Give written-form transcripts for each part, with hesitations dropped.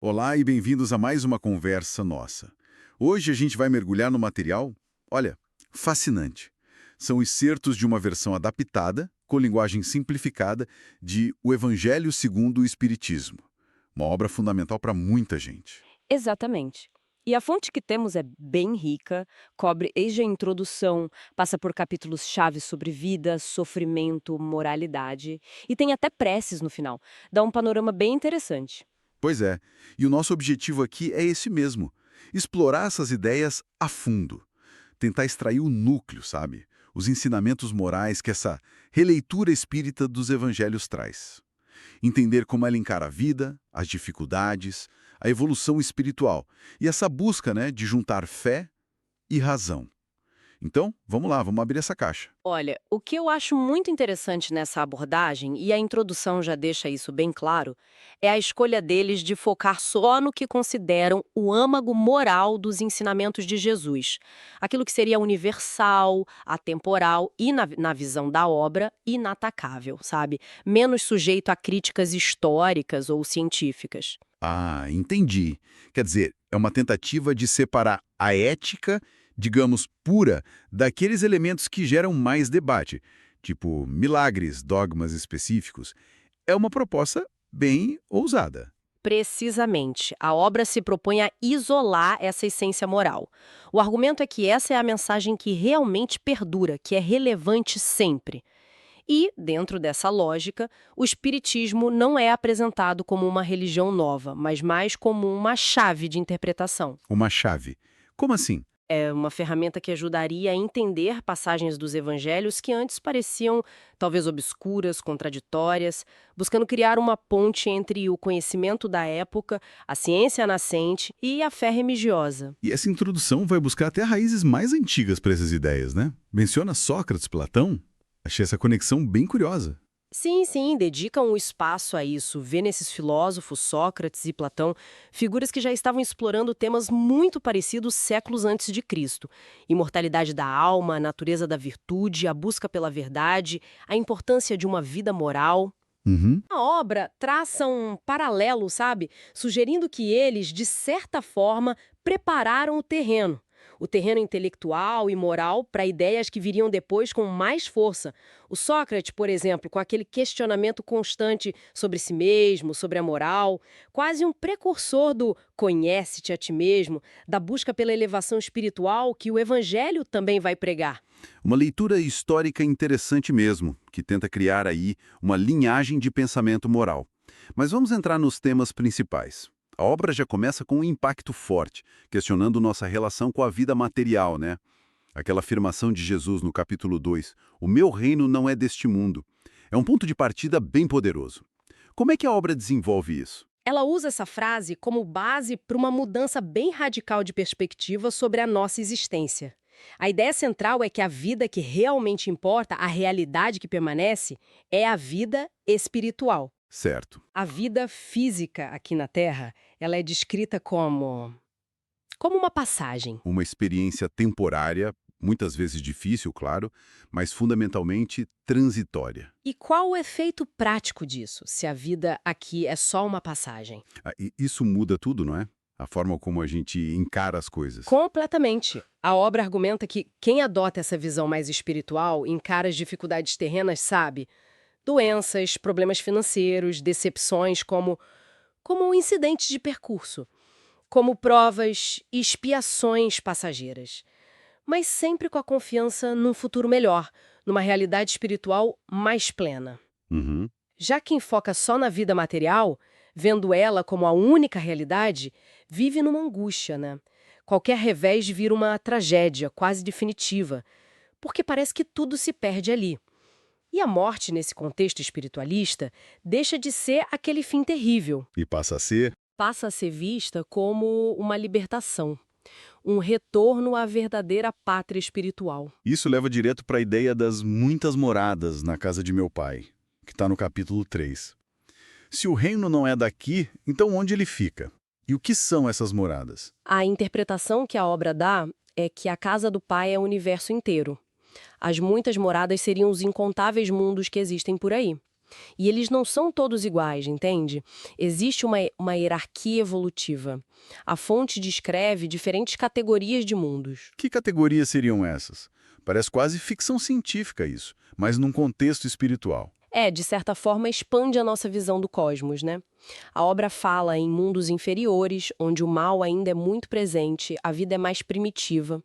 Olá e bem-vindos a mais uma conversa nossa. Hoje a gente vai mergulhar no material, olha, fascinante. São excertos de uma versão adaptada, com linguagem simplificada, de O Evangelho segundo o Espiritismo. Uma obra fundamental para muita gente. Exatamente. E a fonte que temos é bem rica, cobre desde a introdução, passa por capítulos-chave sobre vida, sofrimento, moralidade, e tem até preces no final. Dá um panorama bem interessante. Pois é, e o nosso objetivo aqui é esse mesmo: explorar essas ideias a fundo. Tentar extrair o núcleo, sabe? Os ensinamentos morais que essa releitura espírita dos evangelhos traz. Entender como ela encara a vida, as dificuldades, a evolução espiritual e essa busca, né, de juntar fé e razão. Então, vamos lá, vamos abrir essa caixa. Olha, o que eu acho muito interessante nessa abordagem, e a introdução já deixa isso bem claro, é a escolha deles de focar só no que consideram o âmago moral dos ensinamentos de Jesus. Aquilo que seria universal, atemporal e, na visão da obra, inatacável, sabe? Menos sujeito a críticas históricas ou científicas. Ah, entendi. Quer dizer, é uma tentativa de separar a ética, digamos, pura, daqueles elementos que geram mais debate, tipo milagres, dogmas específicos. É uma proposta bem ousada. Precisamente. A obra se propõe a isolar essa essência moral. O argumento é que essa é a mensagem que realmente perdura, que é relevante sempre. E, dentro dessa lógica, o Espiritismo não é apresentado como uma religião nova, mas mais como uma chave de interpretação. Uma chave. Como assim? É uma ferramenta que ajudaria a entender passagens dos evangelhos que antes pareciam talvez obscuras, contraditórias, buscando criar uma ponte entre o conhecimento da época, a ciência nascente e a fé religiosa. E essa introdução vai buscar até raízes mais antigas para essas ideias, né? Menciona Sócrates, Platão. Achei essa conexão bem curiosa. Sim, sim, dedicam um espaço a isso, vê nesses filósofos, Sócrates e Platão, figuras que já estavam explorando temas muito parecidos séculos antes de Cristo. Imortalidade da alma, a natureza da virtude, a busca pela verdade, a importância de uma vida moral. Uhum. A obra traça um paralelo, sabe? Sugerindo que eles, de certa forma, prepararam o terreno intelectual e moral para ideias que viriam depois com mais força. O Sócrates, por exemplo, com aquele questionamento constante sobre si mesmo, sobre a moral, quase um precursor do conhece-te a ti mesmo, da busca pela elevação espiritual que o Evangelho também vai pregar. Uma leitura histórica interessante mesmo, que tenta criar aí uma linhagem de pensamento moral. Mas vamos entrar nos temas principais. A obra já começa com um impacto forte, questionando nossa relação com a vida material, né? Aquela afirmação de Jesus no capítulo 2: "O meu reino não é deste mundo." É um ponto de partida bem poderoso. Como é que a obra desenvolve isso? Ela usa essa frase como base para uma mudança bem radical de perspectiva sobre a nossa existência. A ideia central é que a vida que realmente importa, a realidade que permanece, é a vida espiritual. Certo. A vida física aqui na Terra, ela é descrita como uma passagem. Uma experiência temporária, muitas vezes difícil, claro, mas fundamentalmente transitória. E qual o efeito prático disso, se a vida aqui é só uma passagem? E isso muda tudo, não é? A forma como a gente encara as coisas. Completamente. A obra argumenta que quem adota essa visão mais espiritual encara as dificuldades terrenas, sabe? Doenças, problemas financeiros, decepções como incidentes de percurso, como provas e expiações passageiras, mas sempre com a confiança num futuro melhor, numa realidade espiritual mais plena. Uhum. Já quem foca só na vida material, vendo ela como a única realidade, vive numa angústia, né? Qualquer revés vira uma tragédia quase definitiva, porque parece que tudo se perde ali. E a morte, nesse contexto espiritualista, deixa de ser aquele fim terrível. E passa a ser. Passa a ser vista como uma libertação, um retorno à verdadeira pátria espiritual. Isso leva direto para a ideia das muitas moradas na casa de meu pai, que está no capítulo 3. Se o reino não é daqui, então onde ele fica? E o que são essas moradas? A interpretação que a obra dá é que a casa do Pai é o universo inteiro. As muitas moradas seriam os incontáveis mundos que existem por aí. E eles não são todos iguais, entende? Existe uma hierarquia evolutiva. A fonte descreve diferentes categorias de mundos. Que categorias seriam essas? Parece quase ficção científica isso, mas num contexto espiritual. De certa forma, expande a nossa visão do cosmos, né? A obra fala em mundos inferiores, onde o mal ainda é muito presente, a vida é mais primitiva.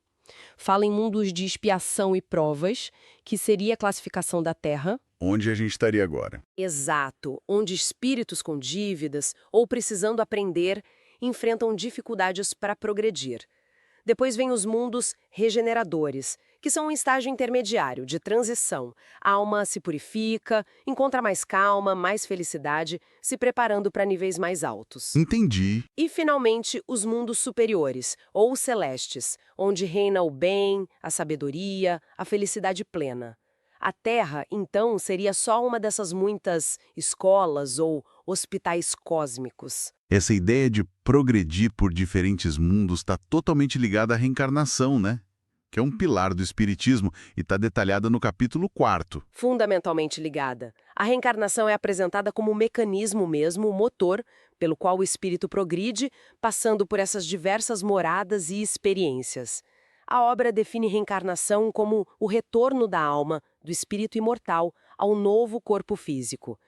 Fala em mundos de expiação e provas, que seria a classificação da Terra. Onde a gente estaria agora? Exato, onde espíritos com dívidas ou precisando aprender enfrentam dificuldades para progredir. Depois vem os mundos regeneradores, que são um estágio intermediário, de transição. A alma se purifica, encontra mais calma, mais felicidade, se preparando para níveis mais altos. Entendi. E, finalmente, os mundos superiores, ou celestes, onde reina o bem, a sabedoria, a felicidade plena. A Terra, então, seria só uma dessas muitas escolas ou hospitais cósmicos. Essa ideia de progredir por diferentes mundos está totalmente ligada à reencarnação, né? Que é um pilar do espiritismo e está detalhada no capítulo 4º. Fundamentalmente ligada. A reencarnação é apresentada como um mecanismo mesmo, um motor, pelo qual o espírito progride, passando por essas diversas moradas e experiências. A obra define reencarnação como o retorno da alma, do espírito imortal, ao novo corpo físico.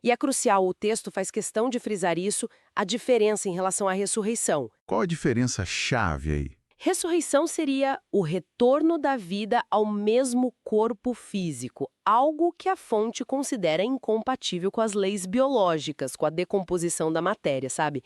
E é crucial, o texto faz questão de frisar isso, a diferença em relação à ressurreição. Qual a diferença-chave aí? Ressurreição seria o retorno da vida ao mesmo corpo físico, algo que a fonte considera incompatível com as leis biológicas, com a decomposição da matéria, sabe?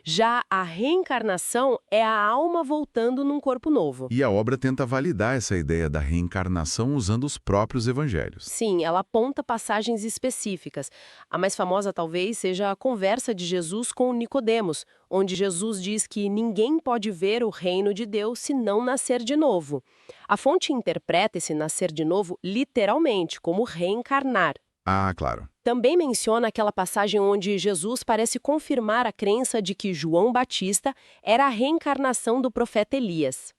Já a reencarnação é a alma voltando num corpo novo. E a obra tenta validar essa ideia da reencarnação usando os próprios evangelhos. Sim, ela aponta passagens específicas. A mais famosa talvez seja a conversa de Jesus com Nicodemos, onde Jesus diz que ninguém pode ver o reino de Deus se não nascer de novo. A fonte interpreta esse nascer de novo literalmente, como reencarnar. Ah, claro. Também menciona aquela passagem onde Jesus parece confirmar a crença de que João Batista era a reencarnação do profeta Elias.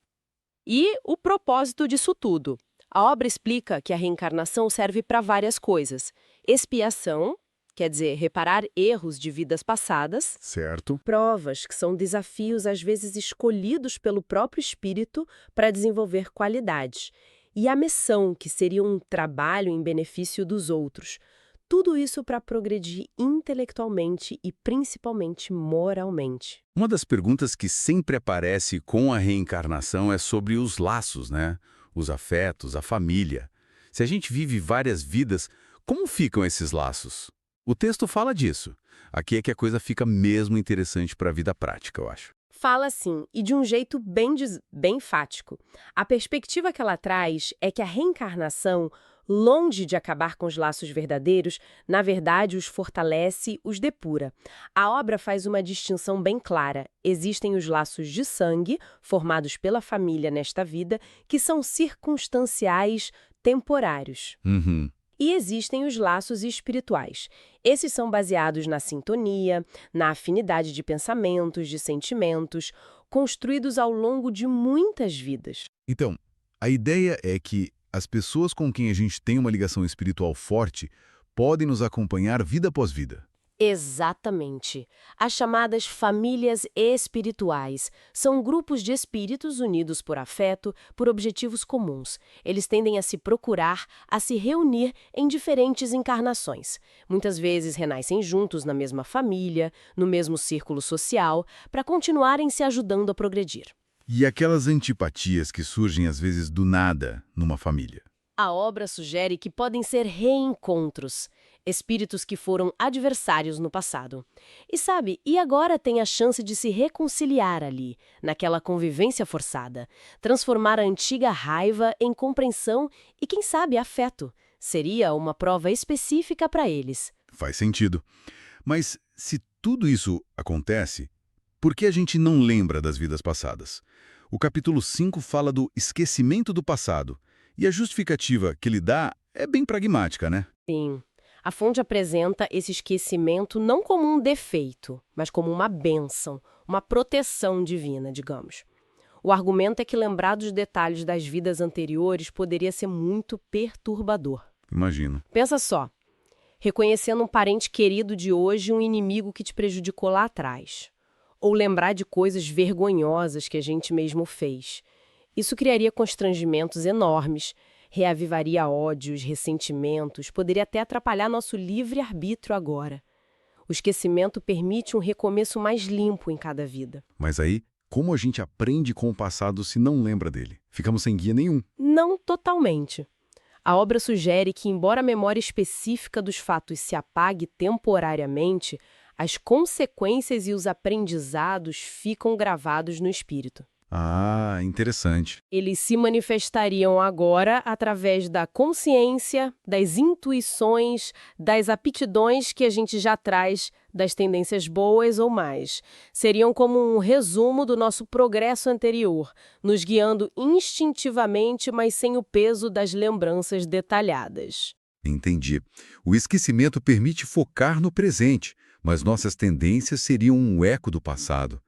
E o propósito disso tudo. A obra explica que a reencarnação serve para várias coisas. Expiação, quer dizer, reparar erros de vidas passadas. Certo. Provas, que são desafios às vezes escolhidos pelo próprio espírito para desenvolver qualidades. E a missão, que seria um trabalho em benefício dos outros. Tudo isso para progredir intelectualmente e principalmente moralmente. Uma das perguntas que sempre aparece com a reencarnação é sobre os laços, né? Os afetos, a família. Se a gente vive várias vidas, como ficam esses laços? O texto fala disso. Aqui é que a coisa fica mesmo interessante para a vida prática, eu acho. Fala sim, e de um jeito bem enfático. A perspectiva que ela traz é que a reencarnação, longe de acabar com os laços verdadeiros, na verdade os fortalece, os depura. A obra faz uma distinção bem clara. Existem os laços de sangue, formados pela família nesta vida, que são circunstanciais, temporários. E existem os laços espirituais. Esses são baseados na sintonia, na afinidade de pensamentos, de sentimentos, construídos ao longo de muitas vidas. Então, a ideia é que as pessoas com quem a gente tem uma ligação espiritual forte podem nos acompanhar vida após vida. Exatamente. As chamadas famílias espirituais são grupos de espíritos unidos por afeto, por objetivos comuns. Eles tendem a se procurar, a se reunir em diferentes encarnações. Muitas vezes renascem juntos na mesma família, no mesmo círculo social, para continuarem se ajudando a progredir. E aquelas antipatias que surgem às vezes do nada numa família? A obra sugere que podem ser reencontros, espíritos que foram adversários no passado. E sabe, e agora tem a chance de se reconciliar ali, naquela convivência forçada, transformar a antiga raiva em compreensão e, quem sabe, afeto. Seria uma prova específica para eles. Faz sentido. Mas se tudo isso acontece, por que a gente não lembra das vidas passadas? O capítulo 5 fala do esquecimento do passado. E a justificativa que ele dá é bem pragmática, né? Sim. A fonte apresenta esse esquecimento não como um defeito, mas como uma bênção, uma proteção divina, digamos. O argumento é que lembrar dos detalhes das vidas anteriores poderia ser muito perturbador. Imagino. Pensa só. reconhecendo um parente querido de hoje e um inimigo que te prejudicou lá atrás. Ou lembrar de coisas vergonhosas que a gente mesmo fez. Isso criaria constrangimentos enormes, reavivaria ódios, ressentimentos, poderia até atrapalhar nosso livre-arbítrio agora. O esquecimento permite um recomeço mais limpo em cada vida. Mas aí, como a gente aprende com o passado se não lembra dele? Ficamos sem guia nenhum. Não totalmente. A obra sugere que, embora a memória específica dos fatos se apague temporariamente, as consequências e os aprendizados ficam gravados no espírito. Ah, interessante. Eles se manifestariam agora através da consciência, das intuições, das aptidões que a gente já traz, das tendências boas ou mais. Seriam como um resumo do nosso progresso anterior, nos guiando instintivamente, mas sem o peso das lembranças detalhadas. Entendi. O esquecimento permite focar no presente, mas nossas tendências seriam um eco do passado.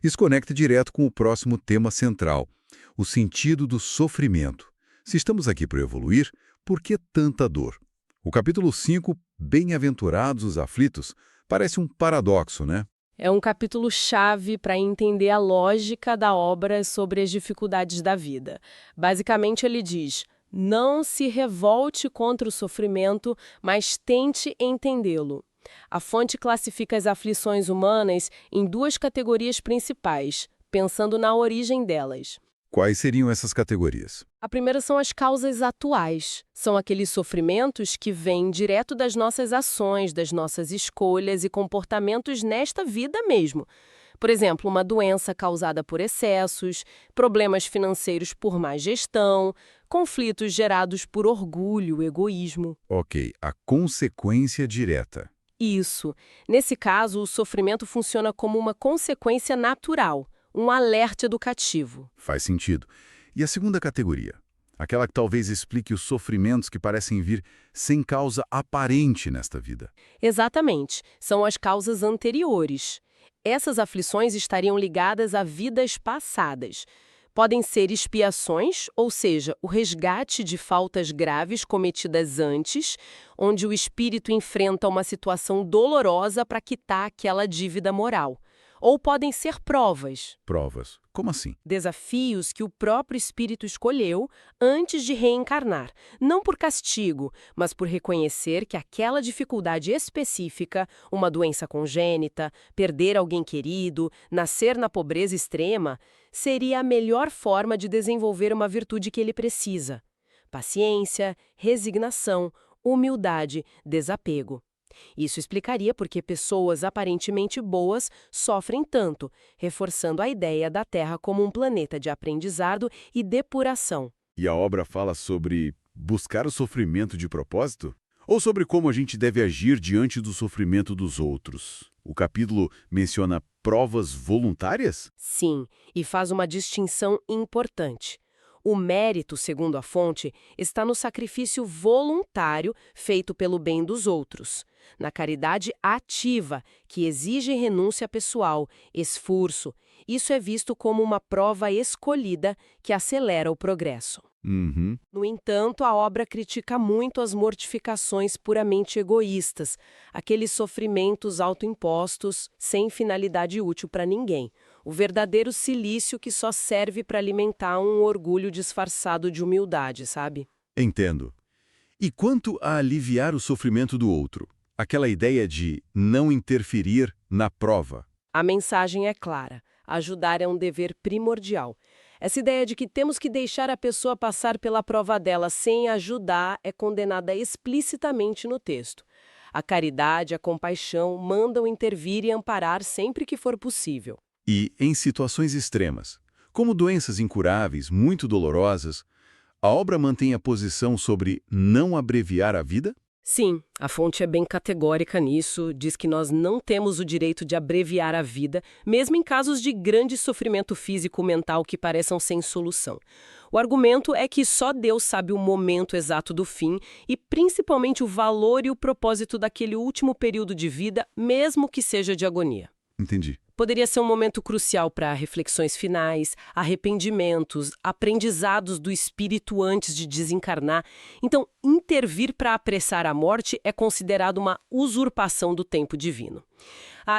Isso conecta direto com o próximo tema central, o sentido do sofrimento. Se estamos aqui para evoluir, por que tanta dor? O capítulo 5, Bem-aventurados os aflitos, parece um paradoxo, né? É um capítulo-chave para entender a lógica da obra sobre as dificuldades da vida. Basicamente, ele diz: não se revolte contra o sofrimento, mas tente entendê-lo. A fonte classifica as aflições humanas em duas categorias principais, pensando na origem delas. Quais seriam essas categorias? A primeira são as causas atuais. São aqueles sofrimentos que vêm direto das nossas ações, das nossas escolhas e comportamentos nesta vida mesmo. Por exemplo, uma doença causada por excessos, problemas financeiros por má gestão, conflitos gerados por orgulho, egoísmo. Ok, a consequência direta. Isso. Nesse caso, o sofrimento funciona como uma consequência natural, um alerta educativo. Faz sentido. E a segunda categoria? Aquela que talvez explique os sofrimentos que parecem vir sem causa aparente nesta vida. Exatamente. São as causas anteriores. Essas aflições estariam ligadas a vidas passadas. Podem ser expiações, ou seja, o resgate de faltas graves cometidas antes, onde o espírito enfrenta uma situação dolorosa para quitar aquela dívida moral. Ou podem ser provas. Provas. Como assim? Desafios que o próprio espírito escolheu antes de reencarnar, não por castigo, mas por reconhecer que aquela dificuldade específica, uma doença congênita, perder alguém querido, nascer na pobreza extrema, seria a melhor forma de desenvolver uma virtude que ele precisa: paciência, resignação, humildade, desapego. Isso explicaria por que pessoas aparentemente boas sofrem tanto, reforçando a ideia da Terra como um planeta de aprendizado e depuração. E a obra fala sobre buscar o sofrimento de propósito? Ou sobre como a gente deve agir diante do sofrimento dos outros? O capítulo menciona provas voluntárias? Sim, e faz uma distinção importante. O mérito, segundo a fonte, está no sacrifício voluntário feito pelo bem dos outros, na caridade ativa, que exige renúncia pessoal, esforço. Isso é visto como uma prova escolhida que acelera o progresso. Uhum. No entanto, a obra critica muito as mortificações puramente egoístas, aqueles sofrimentos autoimpostos, sem finalidade útil para ninguém. O verdadeiro cilício que só serve para alimentar um orgulho disfarçado de humildade, sabe? Entendo. E quanto a aliviar o sofrimento do outro? Aquela ideia de não interferir na prova. A mensagem é clara. Ajudar é um dever primordial. Essa ideia de que temos que deixar a pessoa passar pela prova dela sem ajudar é condenada explicitamente no texto. A caridade, a compaixão mandam intervir e amparar sempre que for possível. E, em situações extremas, como doenças incuráveis, muito dolorosas, a obra mantém a posição sobre não abreviar a vida? Sim, a fonte é bem categórica nisso, diz que nós não temos o direito de abreviar a vida, mesmo em casos de grande sofrimento físico ou mental que pareçam sem solução. O argumento é que só Deus sabe o momento exato do fim e principalmente o valor e o propósito daquele último período de vida, mesmo que seja de agonia. Entendi. Poderia ser um momento crucial para reflexões finais, arrependimentos, aprendizados do espírito antes de desencarnar. Então, intervir para apressar a morte é considerado uma usurpação do tempo divino.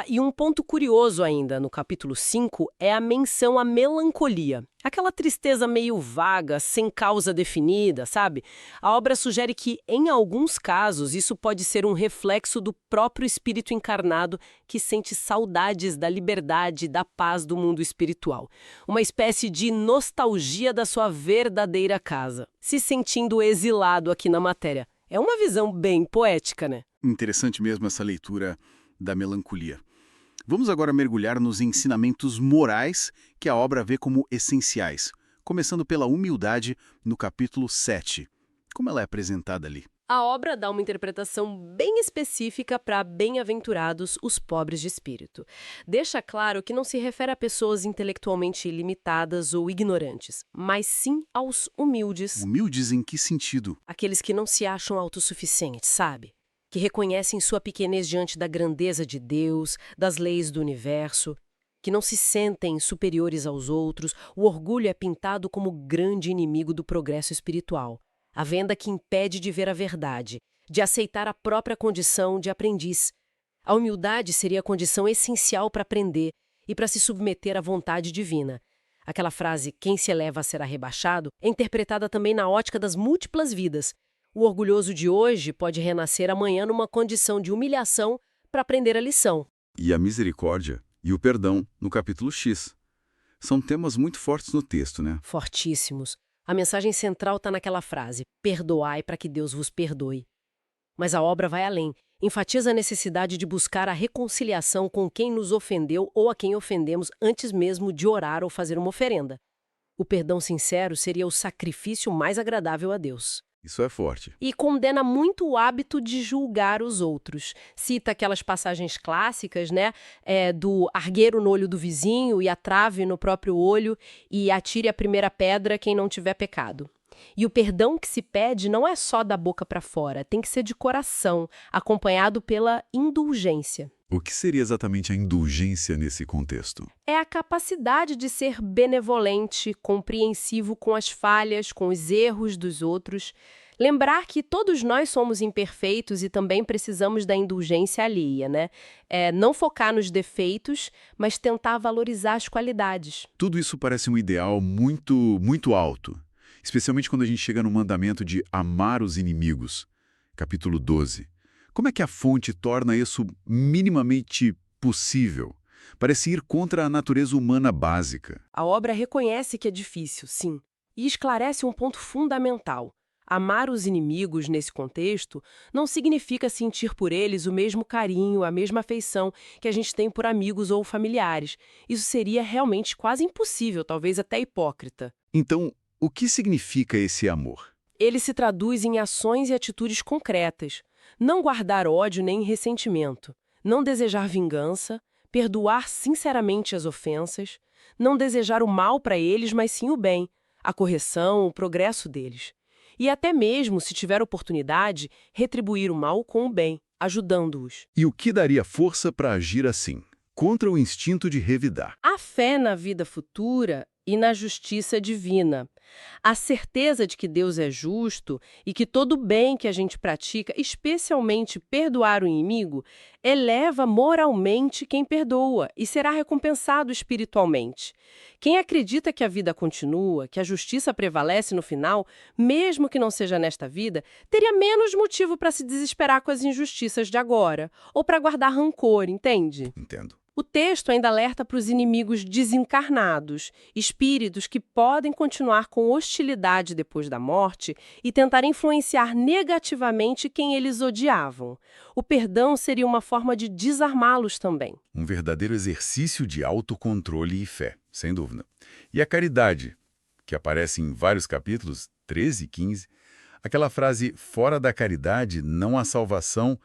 E um ponto curioso ainda no capítulo 5 é a menção à melancolia. Aquela tristeza meio vaga, sem causa definida, sabe? A obra sugere que, em alguns casos, isso pode ser um reflexo do próprio espírito encarnado que sente saudades da liberdade e da paz do mundo espiritual. Uma espécie de nostalgia da sua verdadeira casa, se sentindo exilado aqui na matéria. É uma visão bem poética, né? Interessante mesmo essa leitura da melancolia. Vamos agora mergulhar nos ensinamentos morais que a obra vê como essenciais, começando pela humildade no capítulo 7. Como ela é apresentada ali? A obra dá uma interpretação bem específica para bem-aventurados os pobres de espírito. Deixa claro que não se refere a pessoas intelectualmente limitadas ou ignorantes, mas sim aos humildes. Humildes em que sentido? Aqueles que não se acham autossuficientes, sabe? Que reconhecem sua pequenez diante da grandeza de Deus, das leis do universo, que não se sentem superiores aos outros. O orgulho é pintado como grande inimigo do progresso espiritual, a venda que impede de ver a verdade, de aceitar a própria condição de aprendiz. A humildade seria a condição essencial para aprender e para se submeter à vontade divina. Aquela frase, quem se eleva será rebaixado, é interpretada também na ótica das múltiplas vidas. O orgulhoso de hoje pode renascer amanhã numa condição de humilhação para aprender a lição. E a misericórdia e o perdão no capítulo X. São temas muito fortes no texto, né? Fortíssimos. A mensagem central está naquela frase, perdoai para que Deus vos perdoe. Mas a obra vai além. Enfatiza a necessidade de buscar a reconciliação com quem nos ofendeu ou a quem ofendemos antes mesmo de orar ou fazer uma oferenda. O perdão sincero seria o sacrifício mais agradável a Deus. Isso é forte. E condena muito o hábito de julgar os outros. Cita aquelas passagens clássicas, né? Do argueiro no olho do vizinho e a trave no próprio olho e atire a primeira pedra quem não tiver pecado. E o perdão que se pede não é só da boca para fora, tem que ser de coração, acompanhado pela indulgência. O que seria exatamente a indulgência nesse contexto? É a capacidade de ser benevolente, compreensivo com as falhas, com os erros dos outros. Lembrar que todos nós somos imperfeitos e também precisamos da indulgência alheia, né? Não focar nos defeitos, mas tentar valorizar as qualidades. Tudo isso parece um ideal muito, muito alto, especialmente quando a gente chega no mandamento de amar os inimigos, capítulo 12. Como é que a fonte torna isso minimamente possível? Parece ir contra a natureza humana básica. A obra reconhece que é difícil, sim, e esclarece um ponto fundamental. Amar os inimigos, nesse contexto, não significa sentir por eles o mesmo carinho, a mesma afeição que a gente tem por amigos ou familiares. Isso seria realmente quase impossível, talvez até hipócrita. Então, o que significa esse amor? Ele se traduz em ações e atitudes concretas. Não guardar ódio nem ressentimento. Não desejar vingança. Perdoar sinceramente as ofensas. Não desejar o mal para eles, mas sim o bem, a correção, o progresso deles. E até mesmo, se tiver oportunidade, retribuir o mal com o bem, ajudando-os. E o que daria força para agir assim, contra o instinto de revidar? A fé na vida futura e na justiça divina. A certeza de que Deus é justo e que todo bem que a gente pratica, especialmente perdoar o inimigo, eleva moralmente quem perdoa e será recompensado espiritualmente. Quem acredita que a vida continua, que a justiça prevalece no final, mesmo que não seja nesta vida, teria menos motivo para se desesperar com as injustiças de agora, ou para guardar rancor, entende? Entendo. O texto ainda alerta para os inimigos desencarnados, espíritos que podem continuar com hostilidade depois da morte e tentar influenciar negativamente quem eles odiavam. O perdão seria uma forma de desarmá-los também. Um verdadeiro exercício de autocontrole e fé, sem dúvida. E a caridade, que aparece em vários capítulos, 13 e 15, aquela frase, fora da caridade não há salvação,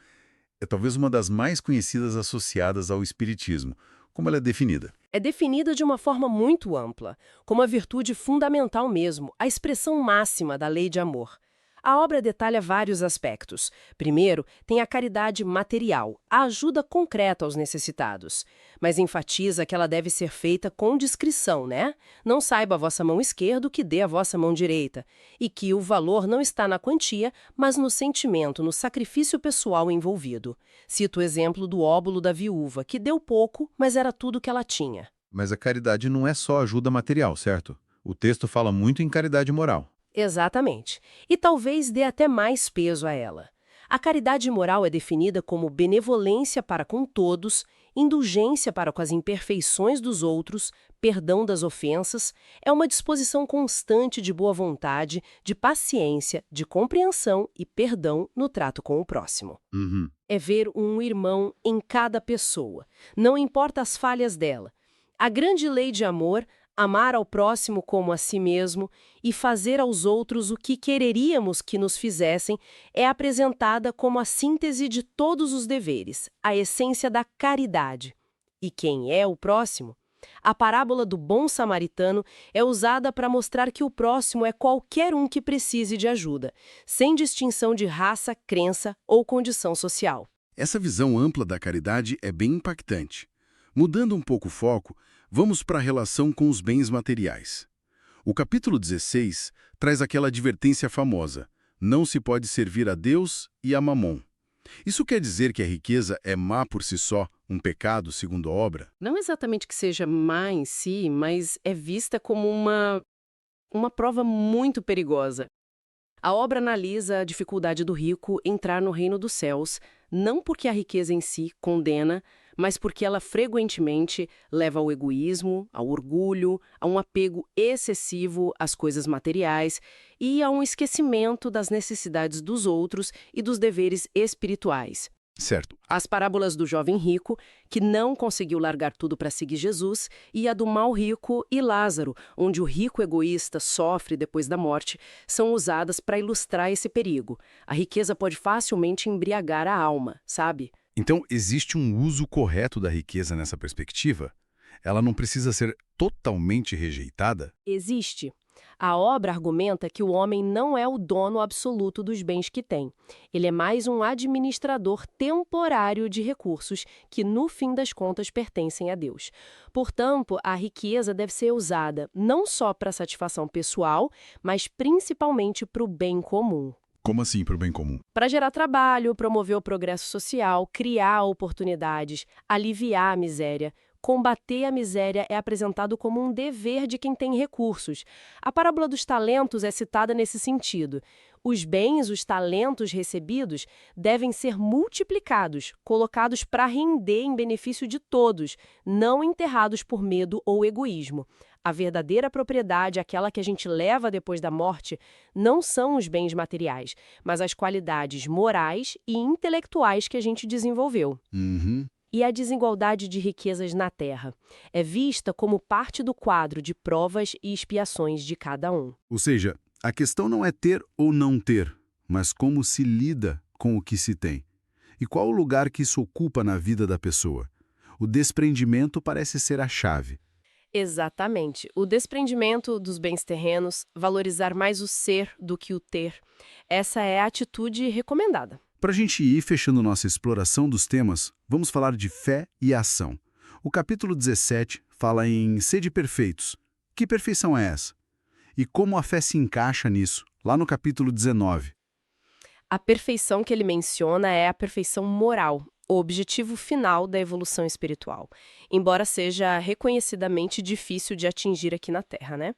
é talvez uma das mais conhecidas associadas ao espiritismo. Como ela é definida? É definida de uma forma muito ampla, como a virtude fundamental mesmo, a expressão máxima da lei de amor. A obra detalha vários aspectos. Primeiro, tem a caridade material, a ajuda concreta aos necessitados. Mas enfatiza que ela deve ser feita com discrição, né? Não saiba a vossa mão esquerda o que dê a vossa mão direita. E que o valor não está na quantia, mas no sentimento, no sacrifício pessoal envolvido. Cito o exemplo do óbolo da viúva, que deu pouco, mas era tudo que ela tinha. Mas a caridade não é só ajuda material, certo? O texto fala muito em caridade moral. Exatamente. E talvez dê até mais peso a ela. A caridade moral é definida como benevolência para com todos, indulgência para com as imperfeições dos outros, perdão das ofensas, é uma disposição constante de boa vontade, de paciência, de compreensão e perdão no trato com o próximo. Uhum. É ver um irmão em cada pessoa, não importa as falhas dela. A grande lei de amor, amar ao próximo como a si mesmo e fazer aos outros o que quereríamos que nos fizessem, é apresentada como a síntese de todos os deveres, a essência da caridade. E quem é o próximo? A parábola do bom samaritano é usada para mostrar que o próximo é qualquer um que precise de ajuda, sem distinção de raça, crença ou condição social. Essa visão ampla da caridade é bem impactante. Mudando um pouco o foco, vamos para a relação com os bens materiais. O capítulo 16 traz aquela advertência famosa: não se pode servir a Deus e a Mamon. Isso quer dizer que a riqueza é má por si só, um pecado segundo a obra? Não exatamente que seja má em si, mas é vista como uma prova muito perigosa. A obra analisa a dificuldade do rico entrar no reino dos céus, não porque a riqueza em si condena, mas porque ela frequentemente leva ao egoísmo, ao orgulho, a um apego excessivo às coisas materiais e a um esquecimento das necessidades dos outros e dos deveres espirituais. Certo. As parábolas do jovem rico, que não conseguiu largar tudo para seguir Jesus, e a do mau rico e Lázaro, onde o rico egoísta sofre depois da morte, são usadas para ilustrar esse perigo. A riqueza pode facilmente embriagar a alma, sabe? Então, existe um uso correto da riqueza nessa perspectiva? Ela não precisa ser totalmente rejeitada? Existe. A obra argumenta que o homem não é o dono absoluto dos bens que tem. Ele é mais um administrador temporário de recursos que, no fim das contas, pertencem a Deus. Portanto, a riqueza deve ser usada não só para satisfação pessoal, mas principalmente para o bem comum. Como assim para o bem comum? Para gerar trabalho, promover o progresso social, criar oportunidades, aliviar a miséria. Combater a miséria é apresentado como um dever de quem tem recursos. A parábola dos talentos é citada nesse sentido. Os bens, os talentos recebidos, devem ser multiplicados, colocados para render em benefício de todos, não enterrados por medo ou egoísmo. A verdadeira propriedade, aquela que a gente leva depois da morte, não são os bens materiais, mas as qualidades morais e intelectuais que a gente desenvolveu. Uhum. E a desigualdade de riquezas na Terra é vista como parte do quadro de provas e expiações de cada um. Ou seja, a questão não é ter ou não ter, mas como se lida com o que se tem. E qual o lugar que isso ocupa na vida da pessoa? O desprendimento parece ser a chave. Exatamente. O desprendimento dos bens terrenos, valorizar mais o ser do que o ter. Essa é a atitude recomendada. Para a gente ir fechando nossa exploração dos temas, vamos falar de fé e ação. O capítulo 17 fala em sede perfeitos. Que perfeição é essa? E como a fé se encaixa nisso, lá no capítulo 19? A perfeição que ele menciona é a perfeição moral, o objetivo final da evolução espiritual, embora seja reconhecidamente difícil de atingir aqui na Terra, né?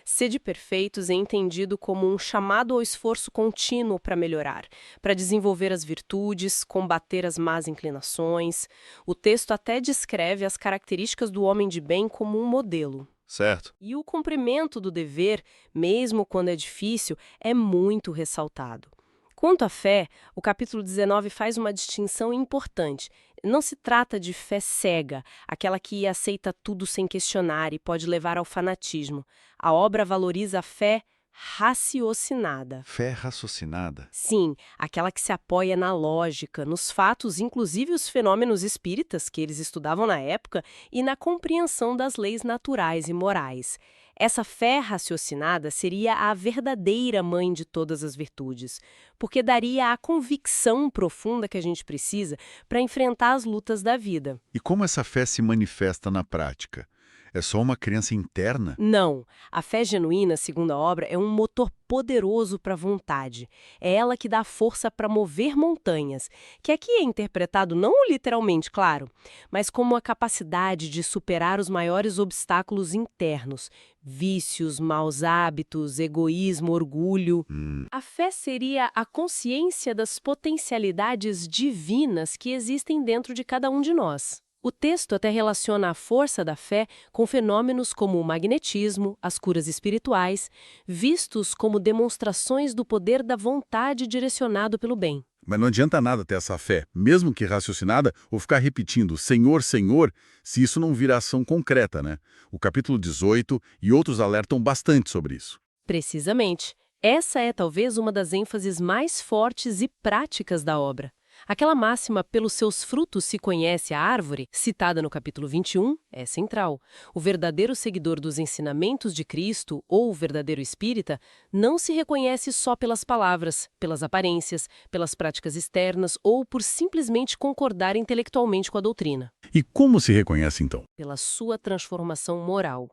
Sede perfeitos é entendido como um chamado ao esforço contínuo para melhorar, para desenvolver as virtudes, combater as más inclinações. O texto até descreve as características do homem de bem como um modelo. Certo. E o cumprimento do dever, mesmo quando é difícil, é muito ressaltado. Quanto à fé, o capítulo 19 faz uma distinção importante. Não se trata de fé cega, aquela que aceita tudo sem questionar e pode levar ao fanatismo. A obra valoriza a fé raciocinada. Fé raciocinada? Sim, aquela que se apoia na lógica, nos fatos, inclusive os fenômenos espíritas que eles estudavam na época, e na compreensão das leis naturais e morais. Essa fé raciocinada seria a verdadeira mãe de todas as virtudes, porque daria a convicção profunda que a gente precisa para enfrentar as lutas da vida. E como essa fé se manifesta na prática? É só uma crença interna? Não, a fé genuína, segundo a obra, é um motor poderoso para a vontade. É ela que dá força para mover montanhas, que aqui é interpretado não literalmente, claro, mas como a capacidade de superar os maiores obstáculos internos, vícios, maus hábitos, egoísmo, orgulho. A fé seria a consciência das potencialidades divinas que existem dentro de cada um de nós. O texto até relaciona a força da fé com fenômenos como o magnetismo, as curas espirituais, vistos como demonstrações do poder da vontade direcionado pelo bem. Mas não adianta nada ter essa fé, mesmo que raciocinada, ou ficar repetindo Senhor, Senhor, se isso não vira ação concreta, né? O capítulo 18 e outros alertam bastante sobre isso. Precisamente, essa é talvez uma das ênfases mais fortes e práticas da obra. Aquela máxima, pelos seus frutos se conhece a árvore, citada no capítulo 21, é central. O verdadeiro seguidor dos ensinamentos de Cristo, ou o verdadeiro espírita, não se reconhece só pelas palavras, pelas aparências, pelas práticas externas ou por simplesmente concordar intelectualmente com a doutrina. E como se reconhece, então? Pela sua transformação moral.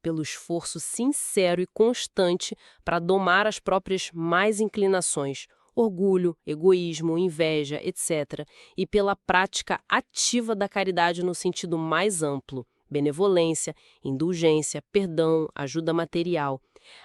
Pelo esforço sincero e constante para domar as próprias más inclinações, orgulho, egoísmo, inveja, etc., e pela prática ativa da caridade no sentido mais amplo, benevolência, indulgência, perdão, ajuda material.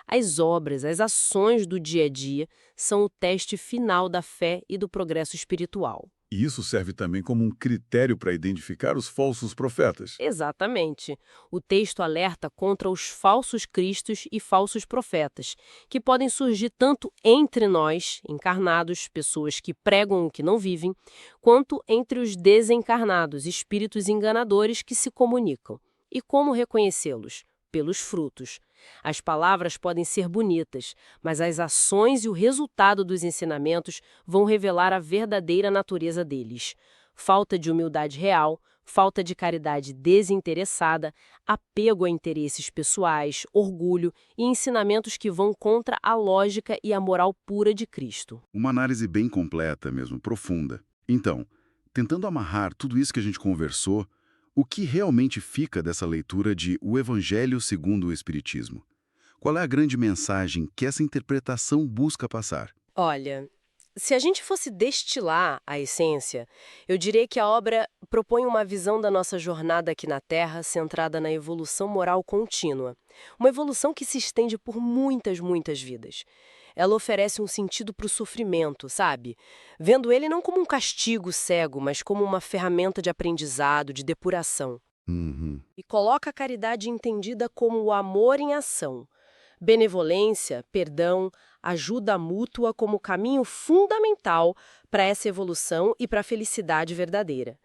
As obras, as ações do dia a dia são o teste final da fé e do progresso espiritual. E isso serve também como um critério para identificar os falsos profetas. Exatamente. O texto alerta contra os falsos cristos e falsos profetas, que podem surgir tanto entre nós, encarnados, pessoas que pregam o que não vivem, quanto entre os desencarnados, espíritos enganadores que se comunicam. E como reconhecê-los? Pelos frutos. As palavras podem ser bonitas, mas as ações e o resultado dos ensinamentos vão revelar a verdadeira natureza deles. Falta de humildade real, falta de caridade desinteressada, apego a interesses pessoais, orgulho e ensinamentos que vão contra a lógica e a moral pura de Cristo. Uma análise bem completa mesmo, profunda. Então, tentando amarrar tudo isso que a gente conversou, o que realmente fica dessa leitura de O Evangelho segundo o Espiritismo? Qual é a grande mensagem que essa interpretação busca passar? Olha, se a gente fosse destilar a essência, eu diria que a obra propõe uma visão da nossa jornada aqui na Terra centrada na evolução moral contínua. Uma evolução que se estende por muitas, muitas vidas. Ela oferece um sentido para o sofrimento, sabe? Vendo ele não como um castigo cego, mas como uma ferramenta de aprendizado, de depuração. E coloca a caridade entendida como o amor em ação. Benevolência, perdão, ajuda mútua como caminho fundamental para essa evolução e para a felicidade verdadeira.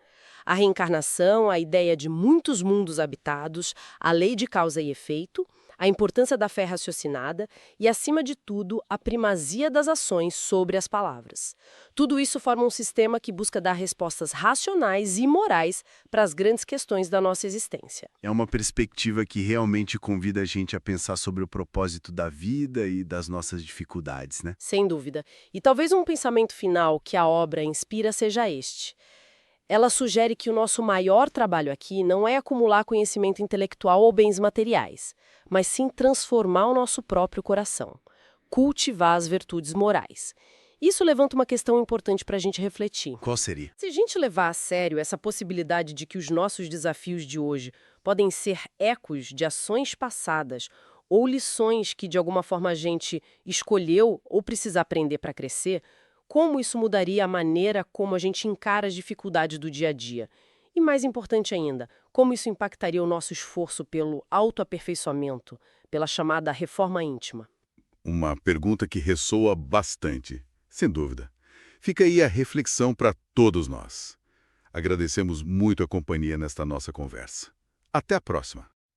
A reencarnação, a ideia de muitos mundos habitados, a lei de causa e efeito, a importância da fé raciocinada e, acima de tudo, a primazia das ações sobre as palavras. Tudo isso forma um sistema que busca dar respostas racionais e morais para as grandes questões da nossa existência. É uma perspectiva que realmente convida a gente a pensar sobre o propósito da vida e das nossas dificuldades, né? Sem dúvida. E talvez um pensamento final que a obra inspira seja este. Ela sugere que o nosso maior trabalho aqui não é acumular conhecimento intelectual ou bens materiais, mas sim transformar o nosso próprio coração, cultivar as virtudes morais. Isso levanta uma questão importante para a gente refletir. Qual seria? Se a gente levar a sério essa possibilidade de que os nossos desafios de hoje podem ser ecos de ações passadas ou lições que de alguma forma a gente escolheu ou precisa aprender para crescer, como isso mudaria a maneira como a gente encara as dificuldades do dia a dia? E mais importante ainda, como isso impactaria o nosso esforço pelo autoaperfeiçoamento, pela chamada reforma íntima? Uma pergunta que ressoa bastante, sem dúvida. Fica aí a reflexão para todos nós. Agradecemos muito a companhia nesta nossa conversa. Até a próxima!